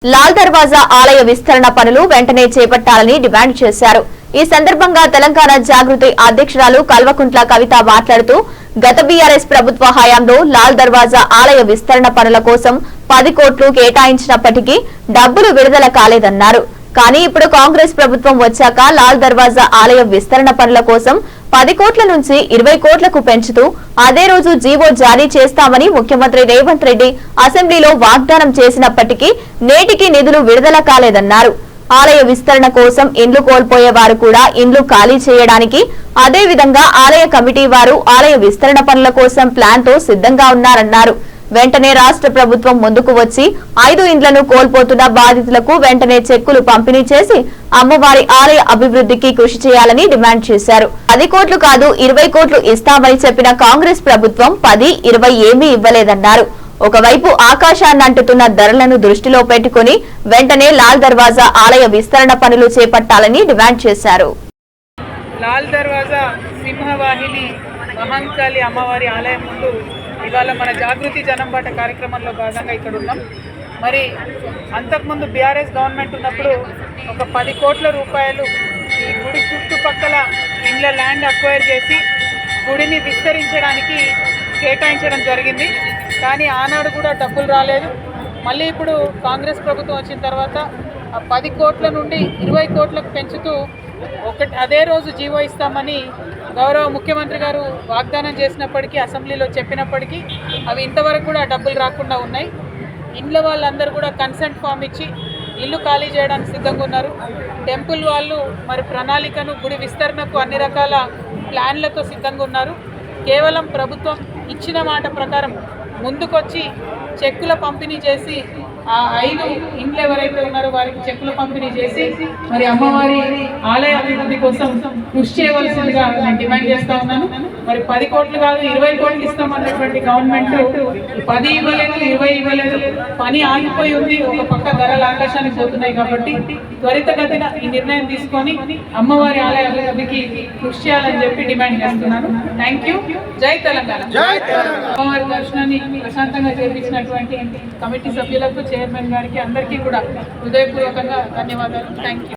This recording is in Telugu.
లాల్ దర్వాజా ఆలయ విస్తరణ పనులు వెంటనే చేపట్టాలని డిమాండ్ చేశారు. ఈ సందర్భంగా తెలంగాణ జాగృతి అధ్యక్షురాలు కల్వకుంట్ల కవిత మాట్లాడుతూ గత బీఆర్ఎస్ ప్రభుత్వ హయాంలో లాల్ దర్వాజా ఆలయ విస్తరణ పనుల కోసం 10 కోట్లు కేటాయించినప్పటికీ డబ్బులు విడుదల కాలేదన్నారు. కానీ ఇప్పుడు కాంగ్రెస్ ప్రభుత్వం వచ్చాక లాల్ దర్వాజా ఆలయ విస్తరణ పనుల కోసం 10 కోట్ల నుంచి 20 కోట్లకు పెంచుతూ అదే రోజు జీవో జారీ చేస్తామని ముఖ్యమంత్రి రేవంత్ రెడ్డి అసెంబ్లీలో వాగ్దానం చేసినప్పటికీ నేటికి నిధులు విడుదల కాలేదన్నారు. ఆలయ విస్తరణ కోసం ఇండ్లు కోల్పోయే వారు కూడా ఇండ్లు ఖాళీ చేయడానికి, అదే విధంగా ఆలయ కమిటీ వారు ఆలయ విస్తరణ పనుల కోసం ప్లాన్ తో సిద్ధంగా ఉన్నారన్నారు. వెంటనే రాష్ట్ర ప్రభుత్వం ముందుకు వచ్చి 5 ఇండ్లను కోల్పోతున్న బాధితులకు వెంటనే చెక్కులు పంపిణీ చేసి అమ్మవారి ఆలయ అభివృద్ధికి కృషి చేయాలని డిమాండ్ చేశారు. 10 కోట్లు కాదు 20 కోట్లు ఇస్తామని చెప్పిన కాంగ్రెస్ ప్రభుత్వం 10, 20 ఏమీ ఇవ్వలేదన్నారు. ఒకవైపు ఆకాశాన్ని అంటుతున్న ధరలను దృష్టిలో పెట్టుకుని వెంటనే లాల్ దర్వాజా ఆలయ విస్తరణ పనులు చేపట్టాలని డిమాండ్ చేశారు. లాల్ దర్వాజా సింహవాహిని మహంకాళి అమ్మవారి ఆలయం ముందు ఇవాళ మన జాగృతి జనంబాట కార్యక్రమంలో భాగంగా ఇక్కడ ఉన్నాం. మరి అంతకుముందు బీఆర్ఎస్ గవర్నమెంట్ ఉన్నప్పుడు ఒక 10 కోట్ల రూపాయలు ఈ గుడి చుట్టుపక్కల ఇండ్ల ల్యాండ్ అక్వైర్ చేసి గుడిని విస్తరించడానికి కేటాయించడం జరిగింది. కానీ ఆనాడు కూడా డబ్బులు రాలేదు. మళ్ళీ ఇప్పుడు కాంగ్రెస్ ప్రభుత్వం వచ్చిన తర్వాత ఆ 10 కోట్ల నుండి 20 కోట్లకు పెంచుతూ అదే రోజు జీవో ఇస్తామని గౌరవ ముఖ్యమంత్రి గారు వాగ్దానం చేసినప్పటికీ, అసెంబ్లీలో చెప్పినప్పటికీ అవి ఇంతవరకు కూడా డబ్బులు రాకుండా ఉన్నాయి. ఇండ్ల వాళ్ళందరూ కూడా కన్సెంట్ ఫామ్ ఇచ్చి ఇల్లు ఖాళీ చేయడానికి సిద్ధంగా ఉన్నారు. టెంపుల్ వాళ్ళు మరి ప్రణాళికను గుడి విస్తరణకు అన్ని రకాల ప్లాన్లతో సిద్ధంగా ఉన్నారు. కేవలం ప్రభుత్వం ఇచ్చిన మాట ప్రకారం ముందుకొచ్చి చెక్కుల పంపిణీ చేసి ఆ 5 ఇండ్లు ఎవరైతే ఉన్నారో వారికి చెక్కుల పంపిణీ చేసి మరి అమ్మవారి ఆలయ అభివృద్ధి కోసం కృషి చేయవలసిందిగా నేను డిమాండ్ చేస్తా ఉన్నాను. మరి 10 కోట్లు కాదు 20 కోట్లు ఇస్తామన్నటువంటి గవర్నమెంట్ 10 ఇవ్వలేదు, 20 ఇవ్వలేదు. పని ఆగిపోయి ఉంది. ఒక పక్క ధరలు ఆకాశానికి పోతున్నాయి. కాబట్టి త్వరితగతిన ఈ నిర్ణయం తీసుకొని అమ్మవారి ఆలయ అభివృద్ధికి కృషి చేయాలని చెప్పి డిమాండ్ చేస్తున్నాను. Thank you. జై తెలంగాణ. అమ్మవారి దర్శనాన్ని ప్రశాంతంగా చేపించినటువంటి కమిటీ సభ్యులకు, చైర్మన్ గారికి అందరికీ కూడా హృదయపూర్వకంగా ధన్యవాదాలు. Thank you.